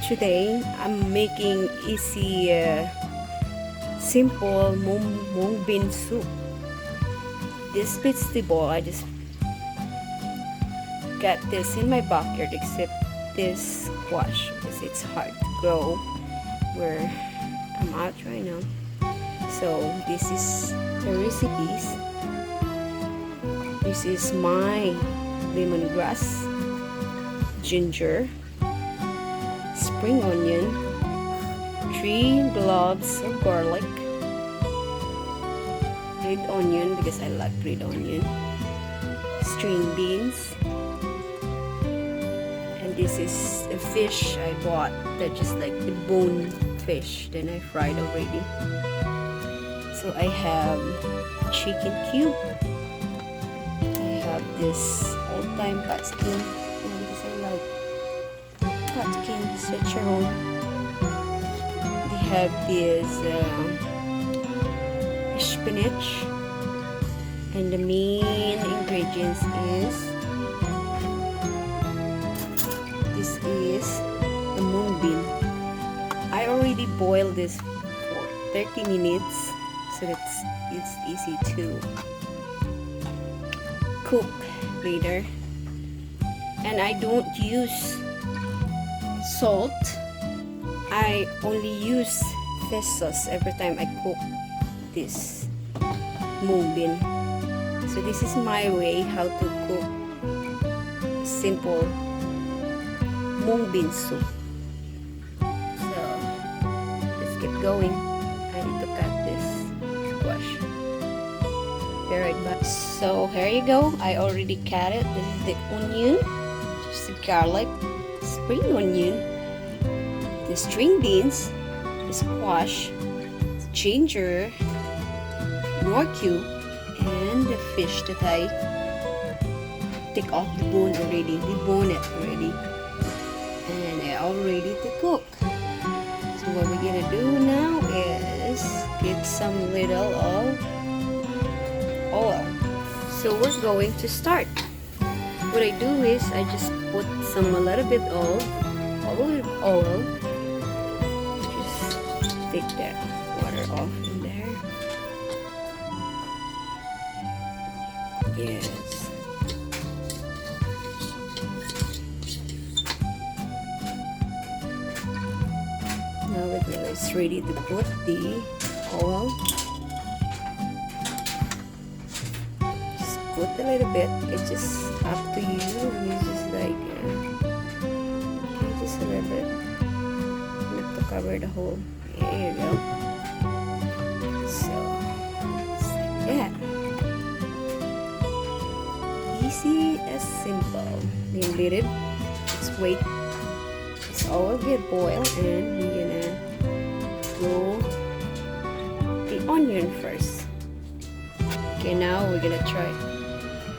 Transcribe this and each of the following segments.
today I'm making easy, simple mung bean soup. This vegetable, I just got this in my backyard, except this squash because it's hard to grow where I'm at right now. So this is the recipes. This is my lemongrass, ginger, spring onion, 3 cloves of garlic, red onion because I like red onion, string beans, and this is a fish I bought that just like the bone fish, then I fried already. So I have chicken cube, I have this all-time pot skin, because I like pot skin szechuan. They have this spinach, and the main ingredients is the mung bean. I already boiled this for 30 minutes, so it's easy to cook later. And I don't use salt. I only use fish sauce every time I cook this mung bean. So this is my way how to cook simple mung bean soup. So let's keep going. I need to cut this squash. Be right back. So here you go. I already cut it. This is the onion, just the garlic, spring onion, the string beans, the squash, ginger, nor cube, and the fish that I take off the bone already, debone it already, and I all ready to cook. So what we're gonna do now is get some little of oil. So we're going to start. What I do is I just put a little bit of olive oil. Just take that water off in there. Yes. Now it's ready to put the oil. Just put a little bit. It's just up to you. You just like just a little bit. Enough to cover the whole. There you go. So just like that. Easy as simple. Then let it. Let's wait. It's all get boiled, and we're gonna roll the onion first. Okay, now we're gonna try.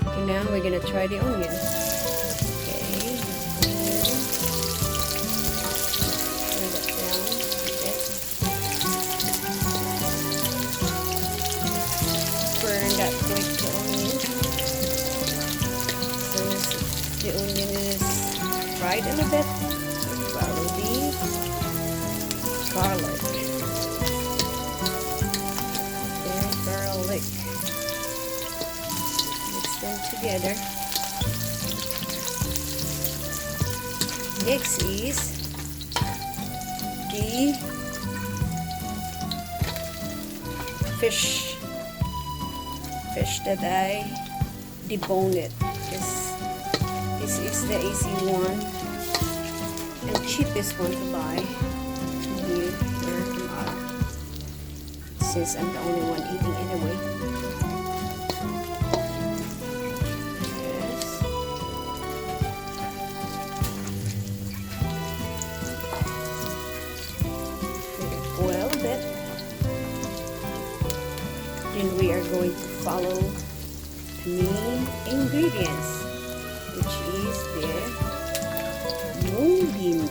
Okay, now we're gonna try the onion. Okay, turn that down a bit. Burn that quick, the onion. So the onion is fried a little bit. Follow the garlic. And garlic. Mix them together. Next is the fish that I deboned it. This is the easy one and cheapest one to buy here where I'm at, since I'm the only one eating anyway. Yes. Boil a bit. Then we are going to follow the main ingredients, which is the mung bean.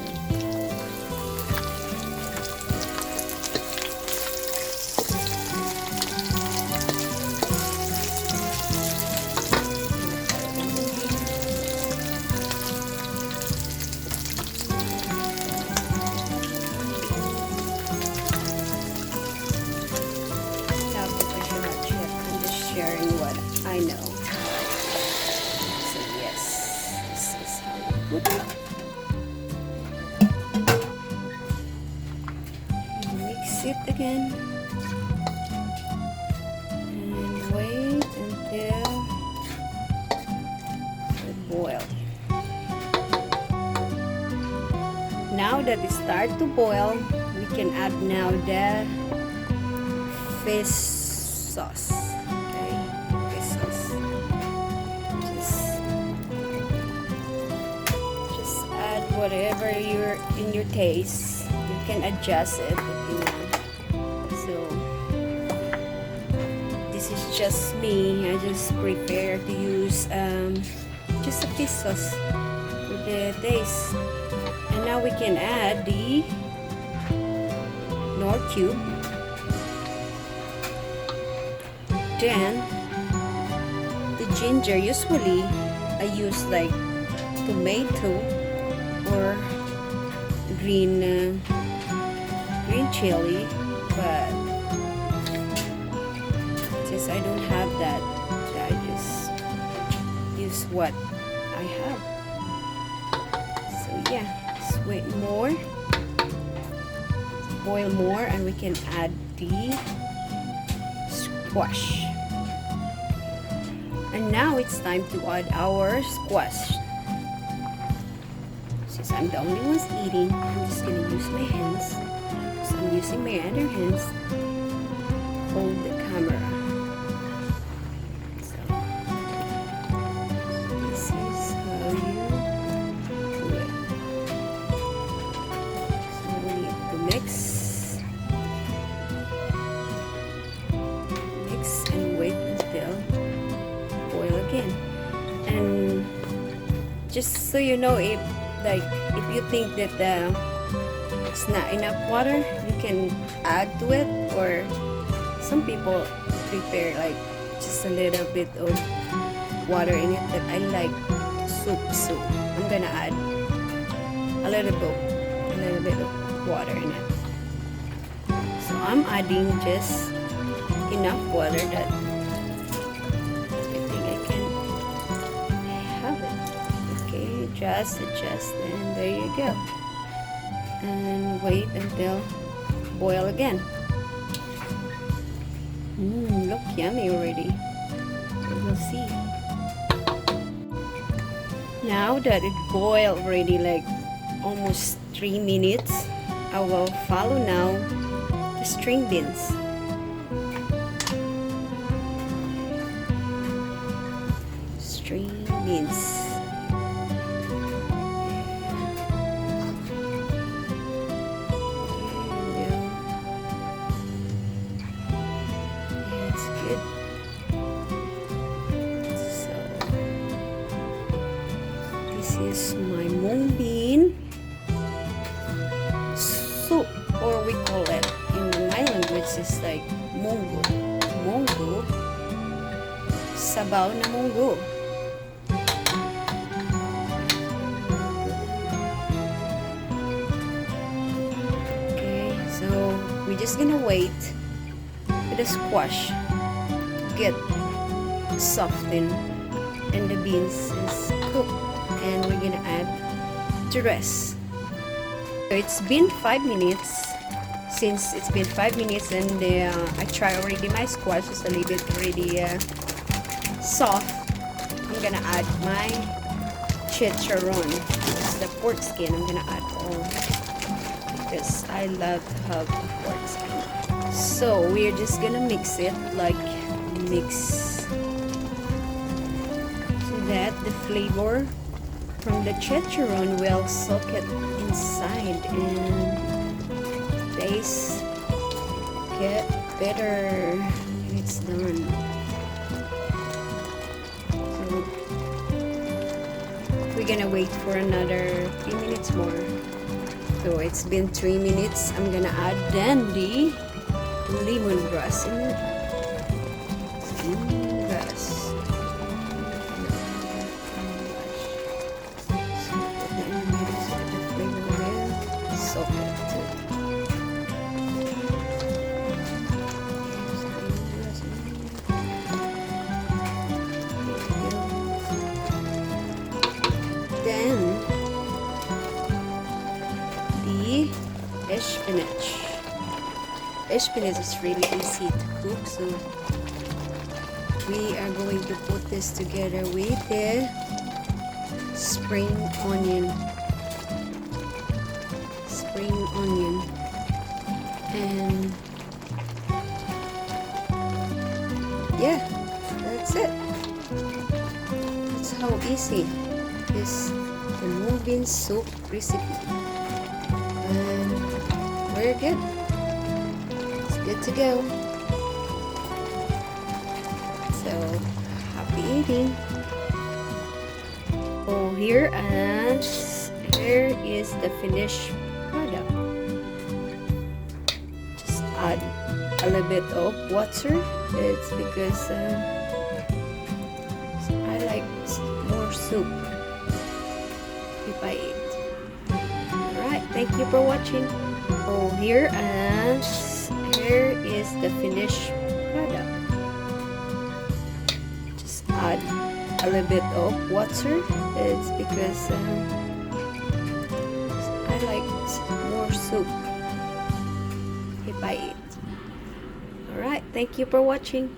I know. So yes, this is how you put it. Mix it again and wait until it boils. Now that it starts to boil, we can add now the fish sauce. Okay, fish sauce. Just add whatever you're in your taste. You can adjust it if you want. So this is just me. I just prefer to use just a fish sauce for the taste. And now we can add the nor cube. Then the ginger, usually I use like tomato or green chili, but since I don't have that, I just use what I have. So yeah, just wait more, boil more, and we can add the squash. And now it's time to add our squash. Since I'm the only one eating, I'm just gonna use my hands. So I'm using my other hands to hold the camera. So this is how you do it. So we need to mix and wait until boil again. And just so you know, if you think that it's not enough water, you can add to it, or some people prepare like just a little bit of water in it. But I like soup, so I'm gonna add a little bit of water in it. So I'm adding just enough water that I think I can have it. Okay, just adjust, and there you go. And wait until boil again. Look yummy already. We'll see. Now that it boiled already like almost 3 minutes, I will follow now the string beans. String beans. Is my mung bean soup, or we call it in my language is like monggo, sabaw na monggo. Okay, so we're just gonna wait for the squash get softened and the beans is cooked. And we're gonna add the rest. So it's been 5 minutes. Since it's been 5 minutes, and I try already my squash is a little bit already soft, I'm gonna add my chicharron. It's the pork skin. I'm gonna add all because I love to have the pork skin. So we're just gonna mix it, like mix so that the flavor from the chicharron will soak it inside and taste get better when it's done. So we're gonna wait for another 3 minutes more. So it's been 3 minutes. I'm gonna add then the lemongrass in it. Lemongrass. spinach. Spinach is really easy to cook, so we are going to put this together with the spring onion. And yeah, that's it. That's how easy is the mung bean soup recipe. And we're good. It's good to go. So happy eating. Oh, here is the finished product. Just add a little bit of water. It's because I like more soup if I eat. Alright, thank you for watching. Oh, here is the finished product. Just add a little bit of water. It's because I like more soup if I eat. Alright, thank you for watching.